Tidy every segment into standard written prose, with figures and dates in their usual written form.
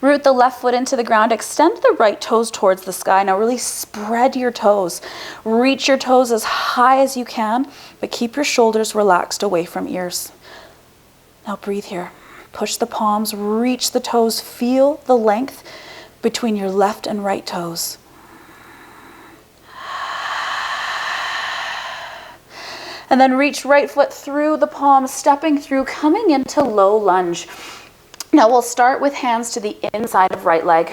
Root the left foot into the ground. Extend the right toes towards the sky. Now really spread your toes. Reach your toes as high as you can, but keep your shoulders relaxed away from ears. Now breathe here. Push the palms, reach the toes. Feel the length between your left and right toes. And then reach right foot through the palms, stepping through, coming into low lunge. Now we'll start with hands to the inside of right leg.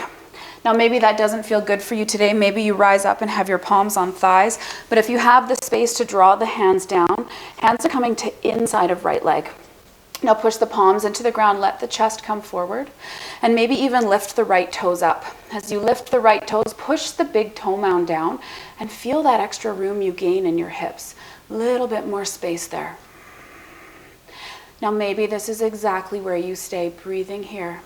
Now maybe that doesn't feel good for you today. Maybe you rise up and have your palms on thighs. But if you have the space to draw the hands down, hands are coming to inside of right leg. Now push the palms into the ground, let the chest come forward, and maybe even lift the right toes up. As you lift the right toes, push the big toe mound down and feel that extra room you gain in your hips. A little bit more space there. Now maybe this is exactly where you stay, breathing here.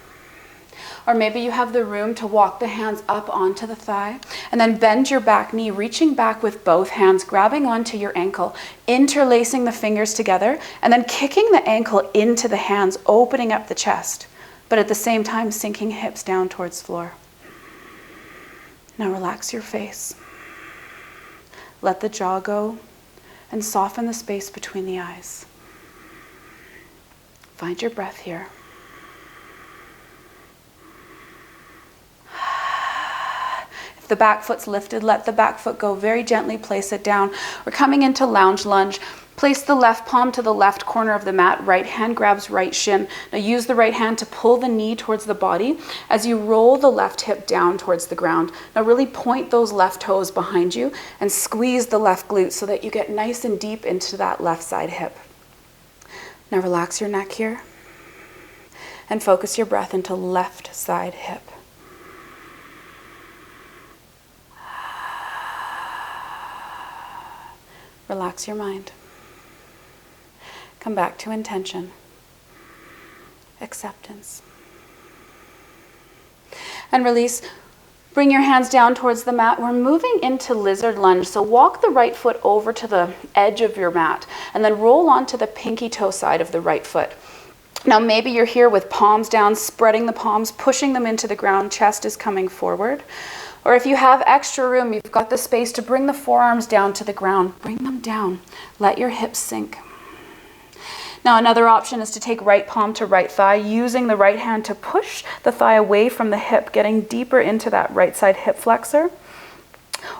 Or maybe you have the room to walk the hands up onto the thigh and then bend your back knee, reaching back with both hands, grabbing onto your ankle, interlacing the fingers together, and then kicking the ankle into the hands, opening up the chest, but at the same time sinking hips down towards floor. Now relax your face. Let the jaw go and soften the space between the eyes. Find your breath here. If the back foot's lifted, let the back foot go. Very gently place it down. We're coming into lounge lunge. Place the left palm to the left corner of the mat. Right hand grabs right shin. Now use the right hand to pull the knee towards the body as you roll the left hip down towards the ground. Now really point those left toes behind you and squeeze the left glute so that you get nice and deep into that left side hip. Now relax your neck here and focus your breath into left side hip. Relax your mind. Come back to intention. Acceptance. And release. Bring your hands down towards the mat. We're moving into lizard lunge. So walk the right foot over to the edge of your mat and then roll onto the pinky toe side of the right foot. Now maybe you're here with palms down, spreading the palms, pushing them into the ground, chest is coming forward. Or if you have extra room, you've got the space to bring the forearms down to the ground. Bring them down. Let your hips sink. Now another option is to take right palm to right thigh, using the right hand to push the thigh away from the hip, getting deeper into that right side hip flexor.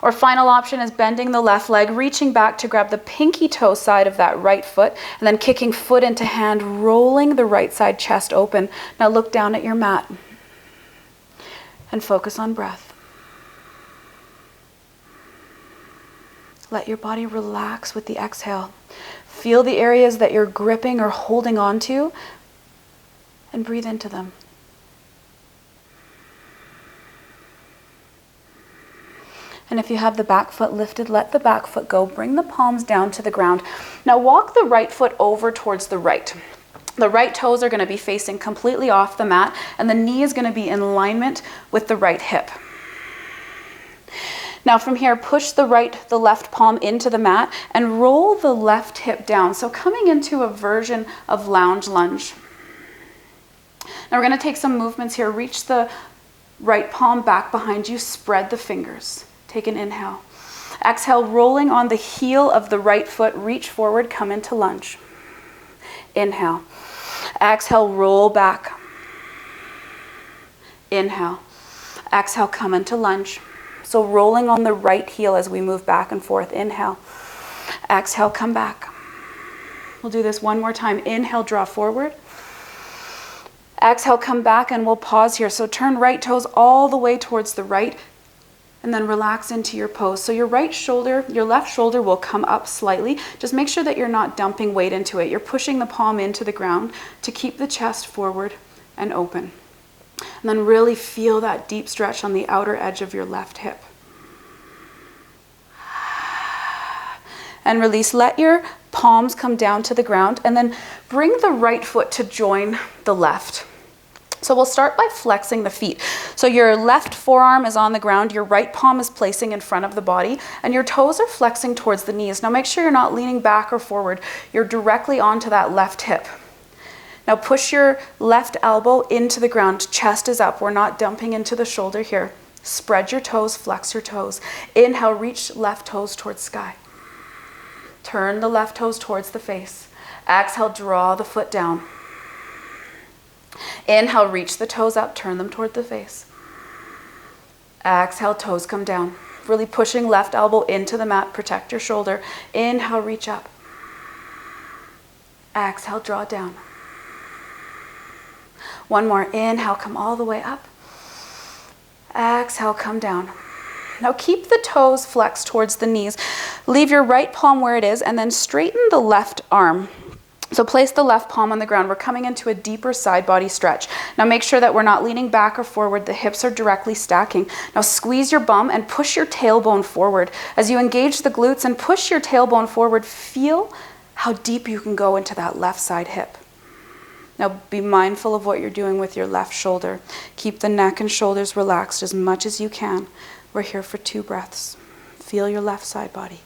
Or final option is bending the left leg, reaching back to grab the pinky toe side of that right foot, and then kicking foot into hand, rolling the right side chest open. Now look down at your mat and focus on breath. Let your body relax with the exhale. Feel the areas that you're gripping or holding on to and breathe into them. And if you have the back foot lifted, let the back foot go. Bring the palms down to the ground. Now walk the right foot over towards the right. The right toes are going to be facing completely off the mat, and the knee is going to be in alignment with the right hip. Now from here, push the left palm into the mat and roll the left hip down. So coming into a version of lounge lunge. Now we're going to take some movements here. Reach the right palm back behind you, spread the fingers. Take an inhale. Exhale, rolling on the heel of the right foot, reach forward, come into lunge. Inhale. Exhale, roll back. Inhale. Exhale, come into lunge. So rolling on the right heel as we move back and forth. Inhale. Exhale, come back. We'll do this one more time. Inhale, draw forward. Exhale, come back, and we'll pause here. So turn right toes all the way towards the right and then relax into your pose. So your left shoulder will come up slightly. Just make sure that you're not dumping weight into it. You're pushing the palm into the ground to keep the chest forward and open. And then really feel that deep stretch on the outer edge of your left hip. And release. Let your palms come down to the ground and then bring the right foot to join the left. So we'll start by flexing the feet. So your left forearm is on the ground, your right palm is placing in front of the body, and your toes are flexing towards the knees. Now make sure you're not leaning back or forward. You're directly onto that left hip. Now push your left elbow into the ground. Chest is up. We're not dumping into the shoulder here. Spread your toes, flex your toes. Inhale, reach left toes towards sky. Turn the left toes towards the face. Exhale, draw the foot down. Inhale, reach the toes up, turn them toward the face. Exhale, toes come down. Really pushing left elbow into the mat, protect your shoulder. Inhale, reach up. Exhale, draw down. One more. Inhale, come all the way up. Exhale, come down. Now keep the toes flexed towards the knees. Leave your right palm where it is and then straighten the left arm. So place the left palm on the ground. We're coming into a deeper side body stretch. Now make sure that we're not leaning back or forward. The hips are directly stacking. Now squeeze your bum and push your tailbone forward. As you engage the glutes and push your tailbone forward, feel how deep you can go into that left side hip. Now be mindful of what you're doing with your left shoulder. Keep the neck and shoulders relaxed as much as you can. We're here for 2 breaths. Feel your left side body.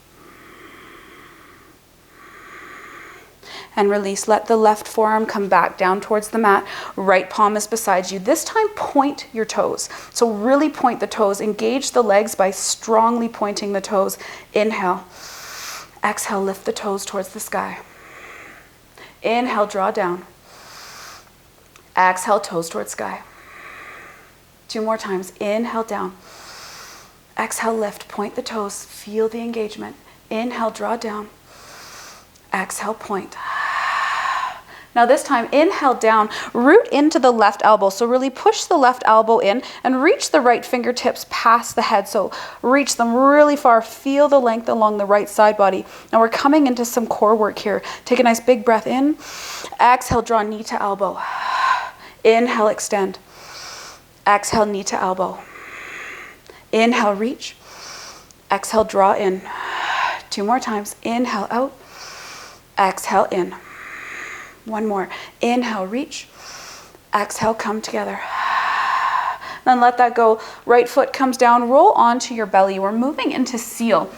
And release. Let the left forearm come back down towards the mat. Right palm is beside you. This time point your toes. So really point the toes. Engage the legs by strongly pointing the toes. Inhale. Exhale, lift the toes towards the sky. Inhale, draw down. Exhale, toes towards sky. 2 more times. Inhale, down. Exhale, lift. Point the toes. Feel the engagement. Inhale, draw down. Exhale, point. Now this time, inhale down, root into the left elbow. So really push the left elbow in and reach the right fingertips past the head. So reach them really far. Feel the length along the right side body. Now we're coming into some core work here. Take a nice big breath in. Exhale, draw knee to elbow. Inhale, extend. Exhale, knee to elbow. Inhale, reach. Exhale, draw in. 2 more times. Inhale, out. Exhale, in. 1 more. Inhale, reach. Exhale, come together. Then let that go. Right foot comes down. Roll onto your belly. We're moving into seal.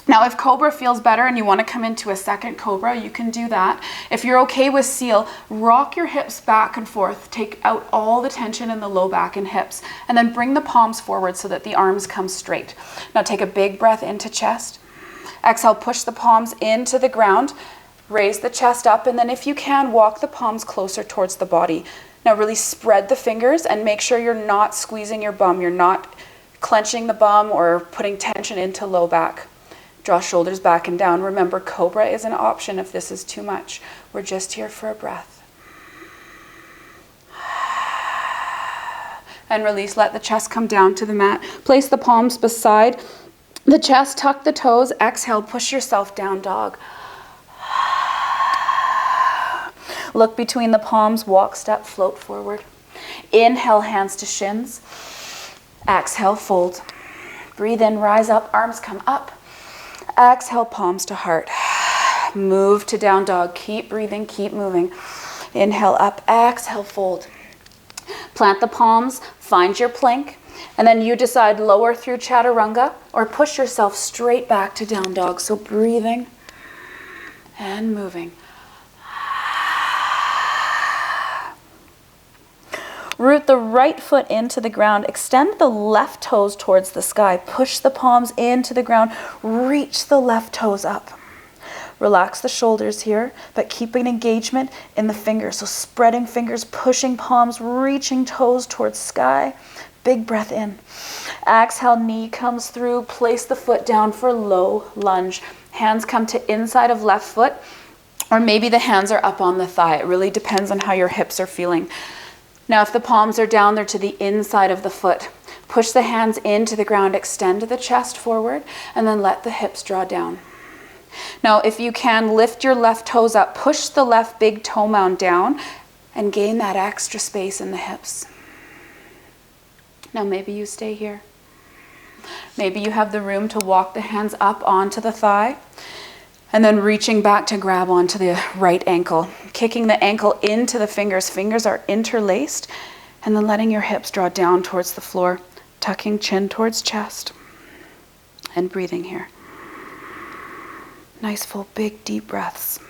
Now, if Cobra feels better and you want to come into a second Cobra, you can do that. If you're okay with seal, rock your hips back and forth. Take out all the tension in the low back and hips. And then bring the palms forward so that the arms come straight. Now take a big breath into chest. Exhale, push the palms into the ground. Raise the chest up, and then if you can, walk the palms closer towards the body. Now really spread the fingers and make sure you're not squeezing your bum. You're not clenching the bum or putting tension into low back. Draw shoulders back and down. Remember, Cobra is an option if this is too much. We're just here for a breath. And release. Let the chest come down to the mat. Place the palms beside the chest. Tuck the toes. Exhale. Push yourself down dog. Look between the palms, walk, step, float forward. Inhale, hands to shins. Exhale, fold. Breathe in, rise up, arms come up. Exhale, palms to heart. Move to down dog. Keep breathing, keep moving. Inhale, up, exhale, fold. Plant the palms, find your plank, and then you decide lower through chaturanga or push yourself straight back to down dog. So breathing and moving. Root the right foot into the ground. Extend the left toes towards the sky. Push the palms into the ground. Reach the left toes up. Relax the shoulders here, but keep an engagement in the fingers. So spreading fingers, pushing palms, reaching toes towards sky. Big breath in. Exhale, knee comes through. Place the foot down for low lunge. Hands come to inside of left foot, or maybe the hands are up on the thigh. It really depends on how your hips are feeling. Now, if the palms are down, they're to the inside of the foot. Push the hands into the ground, extend the chest forward, and then let the hips draw down. Now, if you can, lift your left toes up, push the left big toe mound down, and gain that extra space in the hips. Now, maybe you stay here. Maybe you have the room to walk the hands up onto the thigh, and then reaching back to grab onto the right ankle. Kicking the ankle into the fingers. Fingers are interlaced. And then letting your hips draw down towards the floor. Tucking chin towards chest. And breathing here. Nice full big deep breaths.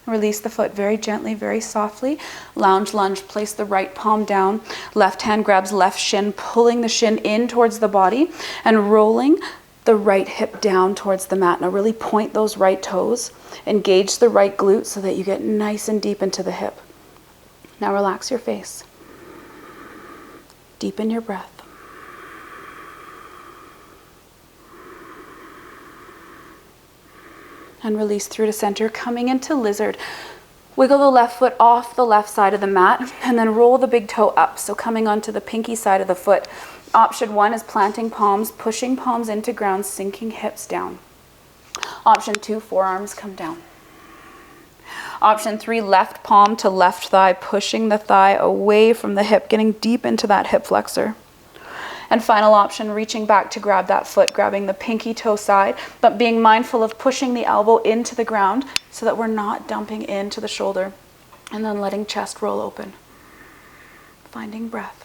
Release the foot very gently, very softly. Lounge lunge, place the right palm down. Left hand grabs left shin, pulling the shin in towards the body and rolling the right hip down towards the mat. Now really point those right toes. Engage the right glute so that you get nice and deep into the hip. Now relax your face. Deepen your breath. And release through to center, coming into lizard. Wiggle the left foot off the left side of the mat and then roll the big toe up. So coming onto the pinky side of the foot. Option 1 is planting palms, pushing palms into ground, sinking hips down. Option 2, forearms come down. Option 3, left palm to left thigh, pushing the thigh away from the hip, getting deep into that hip flexor. And final option, reaching back to grab that foot, grabbing the pinky toe side, but being mindful of pushing the elbow into the ground so that we're not dumping into the shoulder. And then letting chest roll open. Finding breath.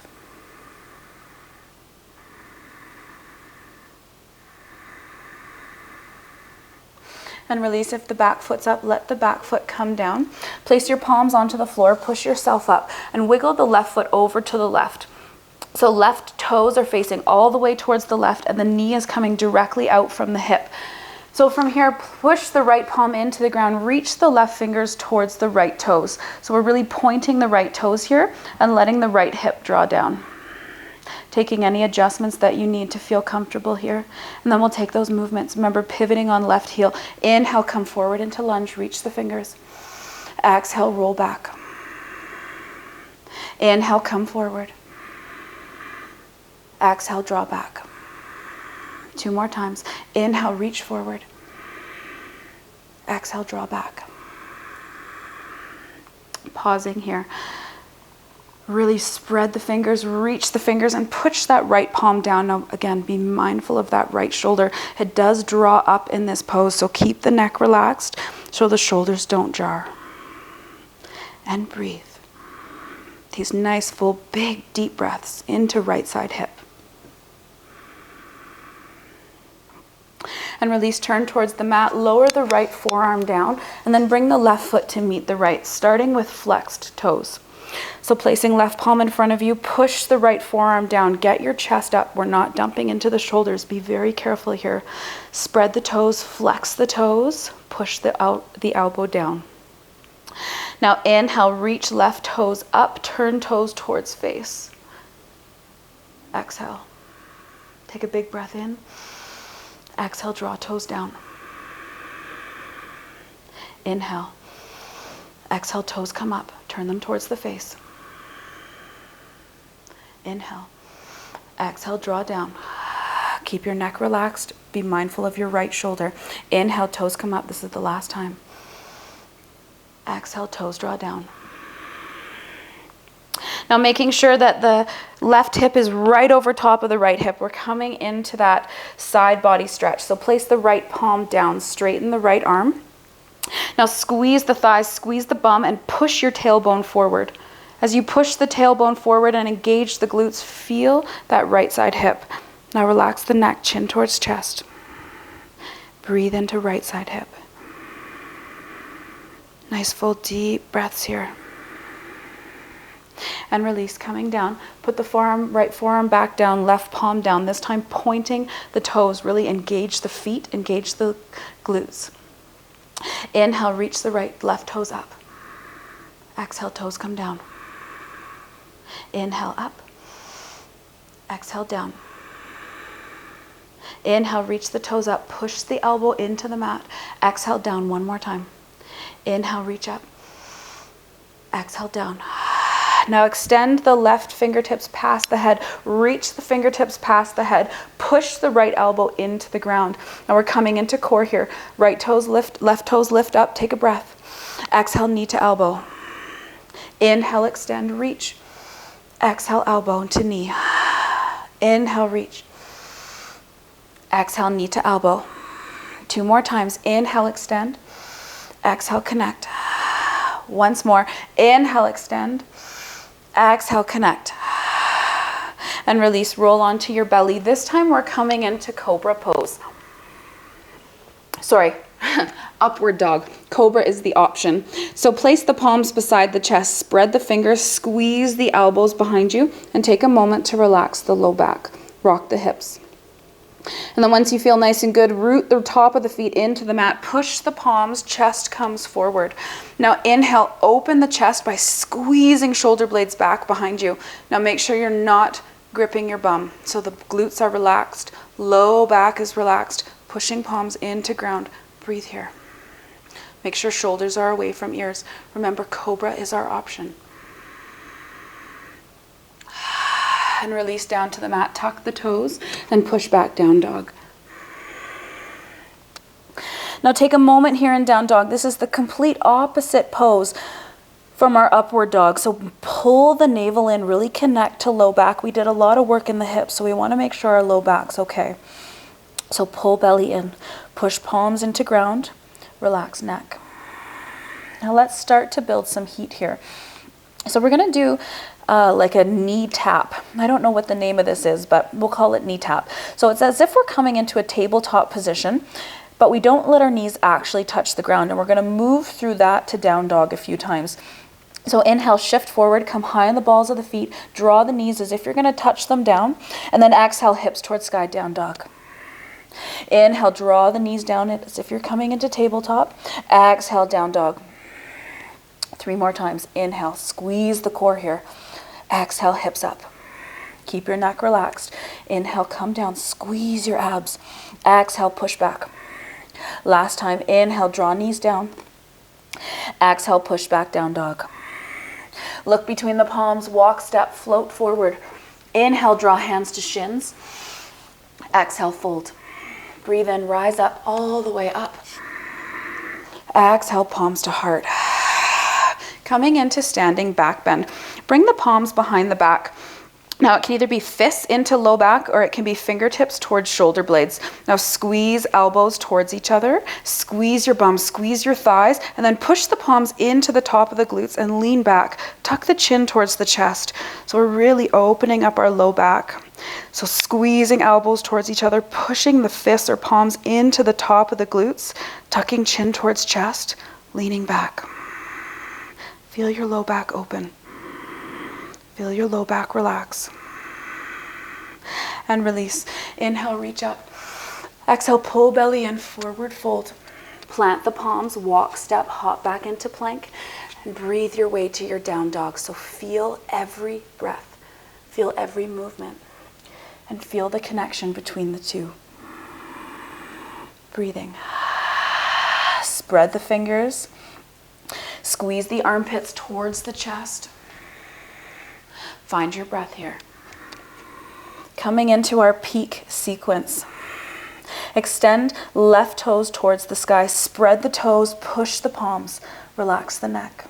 And release. If the back foot's up, let the back foot come down. Place your palms onto the floor, push yourself up, and wiggle the left foot over to the left. So left toes are facing all the way towards the left and the knee is coming directly out from the hip. So from here, push the right palm into the ground, reach the left fingers towards the right toes. So we're really pointing the right toes here and letting the right hip draw down. Taking any adjustments that you need to feel comfortable here. And then we'll take those movements. Remember, pivoting on left heel. Inhale, come forward into lunge, reach the fingers. Exhale, roll back. Inhale, come forward. Exhale, draw back. 2 more times. Inhale, reach forward. Exhale, draw back. Pausing here. Really spread the fingers, reach the fingers, and push that right palm down. Now, again, be mindful of that right shoulder. It does draw up in this pose, so keep the neck relaxed so the shoulders don't jar. And breathe. These nice, full, big, deep breaths into right side hip. And release, turn towards the mat, lower the right forearm down, and then bring the left foot to meet the right, starting with flexed toes. So placing left palm in front of you, push the right forearm down, get your chest up. We're not dumping into the shoulders. Be very careful here. Spread the toes, flex the toes, push the elbow down. Now inhale, reach left toes up, turn toes towards face. Exhale. Take a big breath in. Exhale, draw toes down. Inhale. Exhale, toes come up. Turn them towards the face. Inhale. Exhale, draw down. Keep your neck relaxed. Be mindful of your right shoulder. Inhale, toes come up. This is the last time. Exhale, toes draw down. Now making sure that the left hip is right over top of the right hip. We're coming into that side body stretch. So place the right palm down, straighten the right arm. Now squeeze the thighs, squeeze the bum, and push your tailbone forward. As you push the tailbone forward and engage the glutes, feel that right side hip. Now relax the neck, chin towards chest. Breathe into right side hip. Nice full deep breaths here. And release, coming down. Put the right forearm back down, left palm down. This time pointing the toes. Really engage the feet, engage the glutes. Inhale, reach the left toes up. Exhale, toes come down. Inhale, up. Exhale, down. Inhale, reach the toes up. Push the elbow into the mat. Exhale, down one more time. Inhale, reach up. Exhale, down. Now extend the left fingertips past the head. Reach the fingertips past the head. Push the right elbow into the ground. Now we're coming into core here. Right toes lift, left toes lift up. Take a breath. Exhale, knee to elbow. Inhale, extend, reach. Exhale, elbow to knee. Inhale, reach. Exhale, knee to elbow. 2 more times. Inhale, extend. Exhale, connect. Once more. Inhale, extend. Exhale, connect. And release, roll onto your belly. This time we're coming into cobra pose. Sorry, Upward dog. Cobra is the option. So place the palms beside the chest, spread the fingers, squeeze the elbows behind you, and take a moment to relax the low back. Rock the hips. And then once you feel nice and good, root the top of the feet into the mat. Push the palms, chest comes forward. Now inhale, open the chest by squeezing shoulder blades back behind you. Now make sure you're not gripping your bum. So the glutes are relaxed, low back is relaxed, pushing palms into ground. Breathe here. Make sure shoulders are away from ears. Remember, cobra is our option. And release down to the mat, tuck the toes, and push back down dog. Now take a moment here in down dog. This is the complete opposite pose from our upward dog. So pull the navel in, really connect to low back. We did a lot of work in the hips, so we want to make sure our low back's okay. So pull belly in, push palms into ground, relax neck. Now let's start to build some heat here. So we're going to do like a knee tap. I don't know what the name of this is, but we'll call it knee tap. So it's as if we're coming into a tabletop position, but we don't let our knees actually touch the ground. And we're going to move through that to down dog a few times. So inhale, shift forward, come high on the balls of the feet, draw the knees as if you're going to touch them down, and then exhale, hips towards sky, down dog. Inhale, draw the knees down as if you're coming into tabletop. Exhale, down dog. 3 more times. Inhale, squeeze the core here. Exhale, hips up. Keep your neck relaxed. Inhale, come down, squeeze your abs. Exhale, push back. Last time, inhale, draw knees down. Exhale, push back, down dog. Look between the palms, walk, step, float forward. Inhale, draw hands to shins. Exhale, fold. Breathe in, rise up, all the way up. Exhale, palms to heart. Coming into standing back bend. Bring the palms behind the back. Now it can either be fists into low back or it can be fingertips towards shoulder blades. Now squeeze elbows towards each other, squeeze your bum, squeeze your thighs, and then push the palms into the top of the glutes and lean back. Tuck the chin towards the chest. So we're really opening up our low back. So squeezing elbows towards each other, pushing the fists or palms into the top of the glutes, tucking chin towards chest, leaning back. Feel your low back open. Feel your low back relax. And release. Inhale, reach up. Exhale, pull belly in, forward fold. Plant the palms, walk, step, hop back into plank, and breathe your way to your down dog. So feel every breath. Feel every movement. And feel the connection between the two. Breathing. Spread the fingers. Squeeze the armpits towards the chest. Find your breath here. Coming into our peak sequence. Extend left toes towards the sky. Spread the toes, push the palms, relax the neck.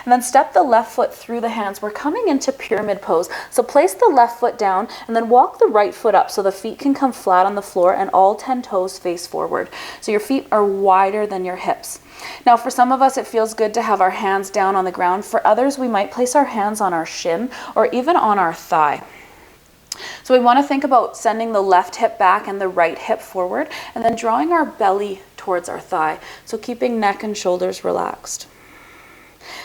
And then step the left foot through the hands. We're coming into pyramid pose. So place the left foot down and then walk the right foot up so the feet can come flat on the floor and all 10 toes face forward. So your feet are wider than your hips. Now for some of us it feels good to have our hands down on the ground. For others we might place our hands on our shin or even on our thigh. So we want to think about sending the left hip back and the right hip forward and then drawing our belly towards our thigh. So keeping neck and shoulders relaxed.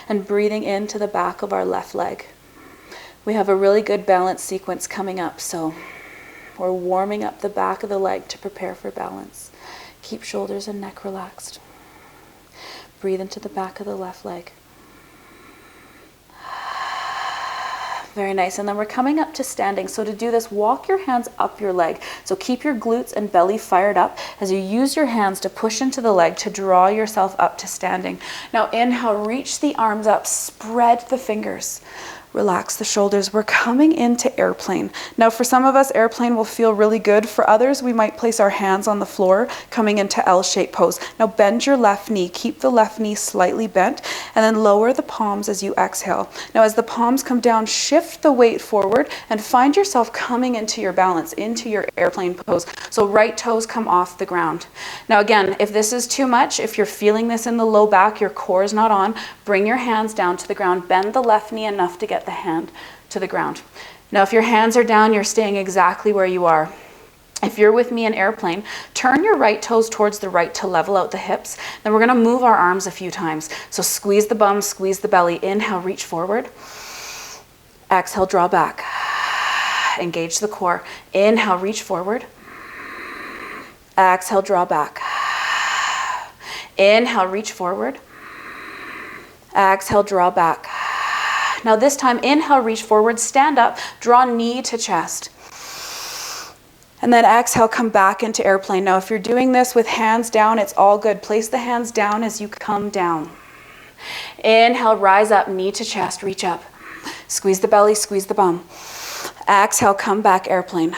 And breathing into the back of our left leg. We have a really good balance sequence coming up, so we're warming up the back of the leg to prepare for balance. Keep shoulders and neck relaxed. Breathe into the back of the left leg. Very nice. And then we're coming up to standing. So to do this, walk your hands up your leg. So keep your glutes and belly fired up as you use your hands to push into the leg to draw yourself up to standing. Now inhale, reach the arms up, spread the fingers. Relax the shoulders. We're coming into airplane. Now for some of us, airplane will feel really good. For others, we might place our hands on the floor, coming into L-shaped pose. Now bend your left knee. Keep the left knee slightly bent, and then lower the palms as you exhale. Now as the palms come down, shift the weight forward and find yourself coming into your balance, into your airplane pose. So right toes come off the ground. Now again, if this is too much, if you're feeling this in the low back, your core is not on, bring your hands down to the ground. Bend the left knee enough to get the hand to the ground. Now if your hands are down, you're staying exactly where you are. If you're with me in airplane, turn your right toes towards the right to level out the hips. Then we're gonna move our arms a few times. So squeeze the bum, squeeze the belly. Inhale, reach forward. Exhale, draw back. Engage the core. Inhale, reach forward. Exhale, draw back. Inhale, reach forward. Exhale, draw back. Now this time, inhale, reach forward, stand up, draw knee to chest. And then exhale, come back into airplane. Now, if you're doing this with hands down, it's all good. Place the hands down as you come down. Inhale, rise up, knee to chest, reach up. Squeeze the belly, squeeze the bum. Exhale, come back, airplane.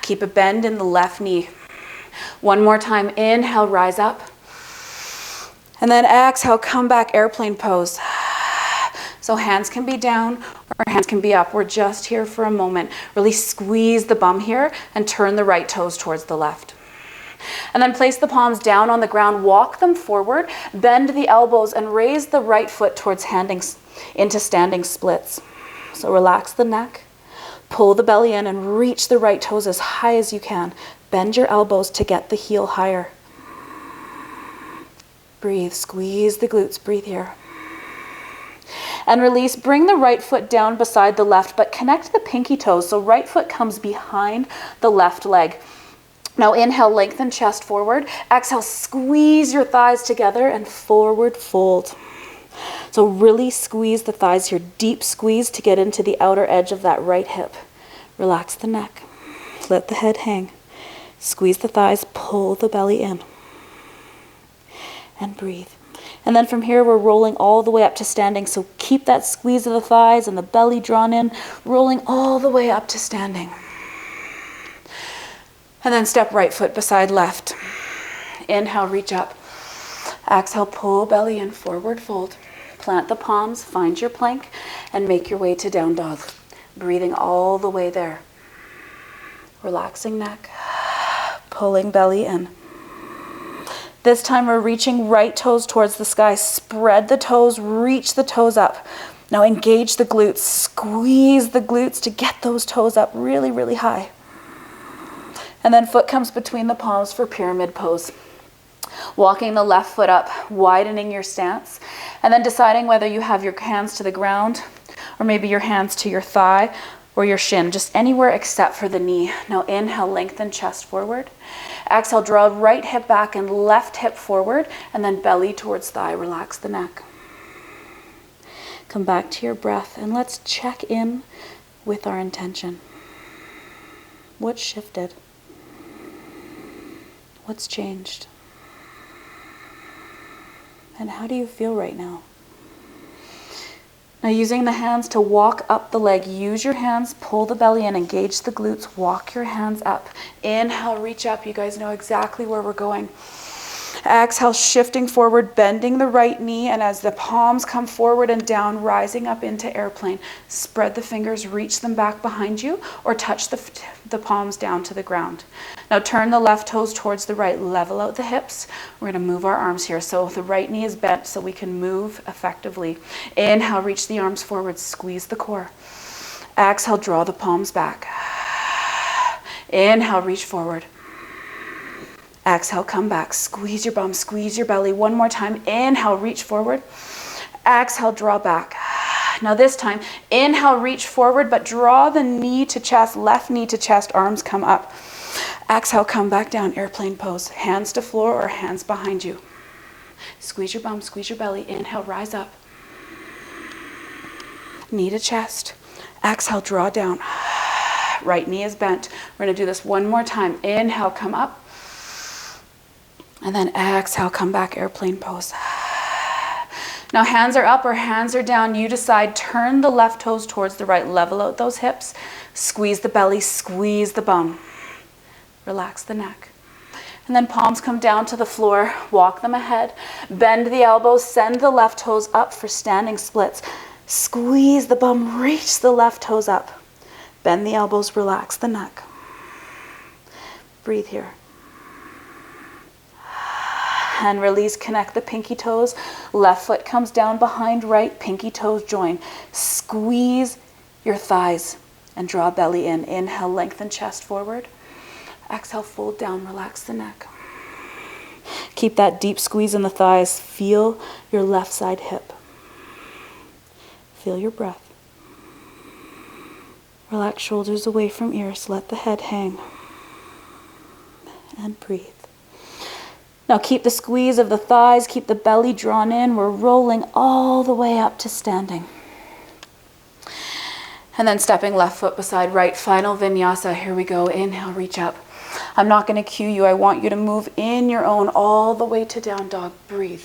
Keep a bend in the left knee. One more time, inhale, rise up. And then exhale, come back, airplane pose. So hands can be down or hands can be up. We're just here for a moment. Really squeeze the bum here and turn the right toes towards the left. And then place the palms down on the ground, walk them forward, bend the elbows and raise the right foot towards into standing splits. So relax the neck, pull the belly in and reach the right toes as high as you can. Bend your elbows to get the heel higher. Breathe, squeeze the glutes, breathe here. And release, bring the right foot down beside the left, but connect the pinky toes. So right foot comes behind the left leg. Now inhale, lengthen chest forward. Exhale, squeeze your thighs together and forward fold. So really squeeze the thighs here, deep squeeze to get into the outer edge of that right hip. Relax the neck, let the head hang. Squeeze the thighs, pull the belly in. And breathe. And then from here, we're rolling all the way up to standing. So keep that squeeze of the thighs and the belly drawn in, rolling all the way up to standing. And then step right foot beside left. Inhale, reach up. Exhale, pull belly in, forward fold. Plant the palms, find your plank, and make your way to down dog. Breathing all the way there. Relaxing neck, pulling belly in. This time we're reaching right toes towards the sky. Spread the toes, reach the toes up. Now engage the glutes, squeeze the glutes to get those toes up really, really high. And then foot comes between the palms for pyramid pose. Walking the left foot up, widening your stance, and then deciding whether you have your hands to the ground or maybe your hands to your thigh or your shin, just anywhere except for the knee. Now inhale, lengthen chest forward. Exhale, draw right hip back and left hip forward, and then belly towards thigh. Relax the neck. Come back to your breath, and let's check in with our intention. What shifted? What's changed? And how do you feel right now? Now using the hands to walk up the leg, use your hands, pull the belly in, engage the glutes, walk your hands up. Inhale, reach up. You guys know exactly where we're going. Exhale, shifting forward, bending the right knee, and as the palms come forward and down, rising up into airplane. Spread the fingers, reach them back behind you, or touch the palms down to the ground. Now turn the left toes towards the right, level out the hips. We're going to move our arms here. So the right knee is bent so we can move effectively. Inhale, reach the arms forward, squeeze the core. Exhale, draw the palms back. Inhale, reach forward. Exhale, come back. Squeeze your bum, squeeze your belly. One more time. Inhale, reach forward. Exhale, draw back. Now this time, inhale, reach forward, but draw the knee to chest, left knee to chest, arms come up. Exhale, come back down, airplane pose. Hands to floor or hands behind you. Squeeze your bum, squeeze your belly. Inhale, rise up. Knee to chest. Exhale, draw down. Right knee is bent. We're going to do this one more time. Inhale, come up. And then exhale, come back, airplane pose. Now hands are up or hands are down. You decide, turn the left toes towards the right, level out those hips, squeeze the belly, squeeze the bum. Relax the neck. And then palms come down to the floor, walk them ahead, bend the elbows, send the left toes up for standing splits. Squeeze the bum, reach the left toes up. Bend the elbows, relax the neck. Breathe here. And release, connect the pinky toes. Left foot comes down behind right, pinky toes join. Squeeze your thighs and draw belly in. Inhale, lengthen chest forward. Exhale, fold down, relax the neck. Keep that deep squeeze in the thighs. Feel your left side hip. Feel your breath. Relax shoulders away from ears. Let the head hang. And breathe. Now keep the squeeze of the thighs. Keep the belly drawn in. We're rolling all the way up to standing. And then stepping left foot beside right. Final vinyasa. Here we go. Inhale, reach up. I'm not going to cue you. I want you to move in your own all the way to down dog. Breathe.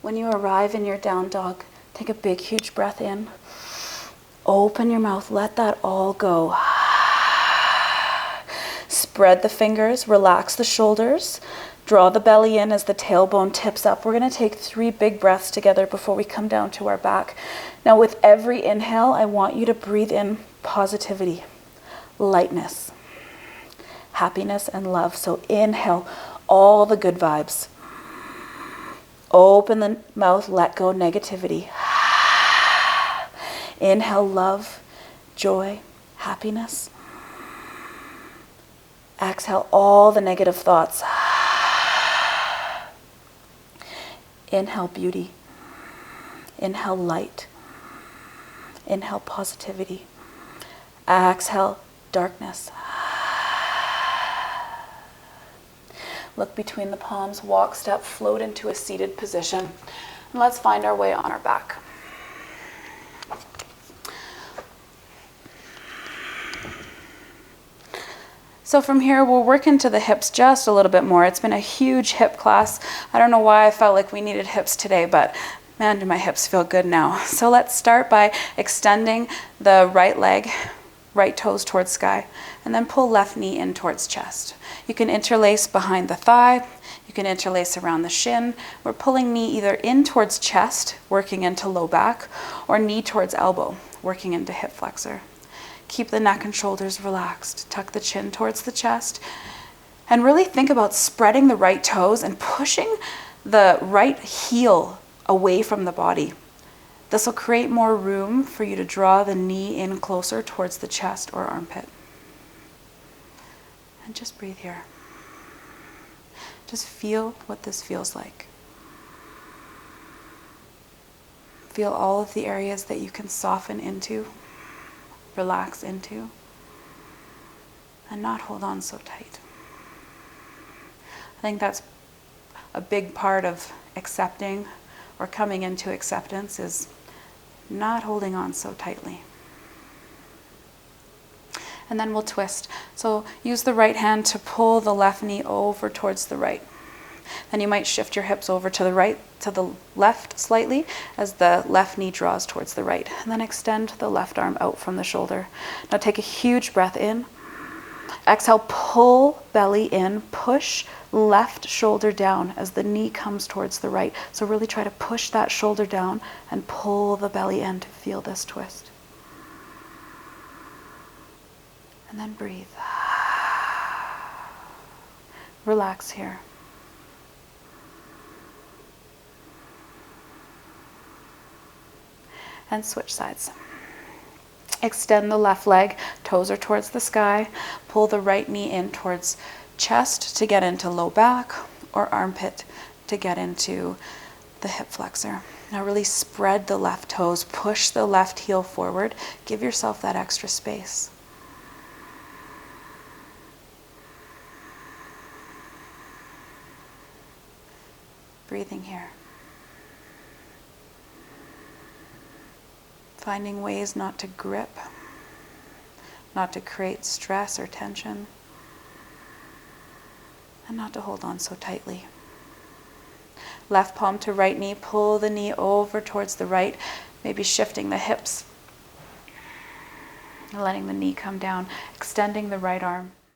When you arrive in your down dog, take a big, huge breath in. Open your mouth. Let that all go. Spread the fingers. Relax the shoulders. Draw the belly in as the tailbone tips up. We're going to take 3 big breaths together before we come down to our back. Now with every inhale, I want you to breathe in positivity, lightness, happiness, and love. So inhale all the good vibes. Open the mouth, let go negativity. Inhale love, joy, happiness. Exhale all the negative thoughts. Inhale beauty. Inhale light. Inhale positivity. Exhale darkness. Look between the palms, walk, step, float into a seated position. And let's find our way on our back. So from here, we'll work into the hips just a little bit more. It's been a huge hip class. I don't know why I felt like we needed hips today, but man, do my hips feel good now. So let's start by extending the right leg, right toes towards sky, and then pull left knee in towards chest. You can interlace behind the thigh. You can interlace around the shin. We're pulling knee either in towards chest, working into low back, or knee towards elbow, working into hip flexor. Keep the neck and shoulders relaxed. Tuck the chin towards the chest. And really think about spreading the right toes and pushing the right heel away from the body. This will create more room for you to draw the knee in closer towards the chest or armpit. And just breathe here. Just feel what this feels like. Feel all of the areas that you can soften into, relax into, and not hold on so tight. I think that's a big part of accepting or coming into acceptance, is not holding on so tightly. And then we'll twist. So use the right hand to pull the left knee over towards the right. Then you might shift your hips over to the right, to the left slightly as the left knee draws towards the right. And then extend the left arm out from the shoulder. Now take a huge breath in. Exhale, pull belly in, push left shoulder down as the knee comes towards the right. So really try to push that shoulder down and pull the belly in to feel this twist. And then breathe. Relax here. And switch sides. Extend the left leg, toes are towards the sky. Pull the right knee in towards chest to get into low back, or armpit to get into the hip flexor. Now really spread the left toes, push the left heel forward. Give yourself that extra space. Breathing here. Finding ways not to grip, not to create stress or tension, and not to hold on so tightly. Left palm to right knee, pull the knee over towards the right, maybe shifting the hips, letting the knee come down, extending the right arm.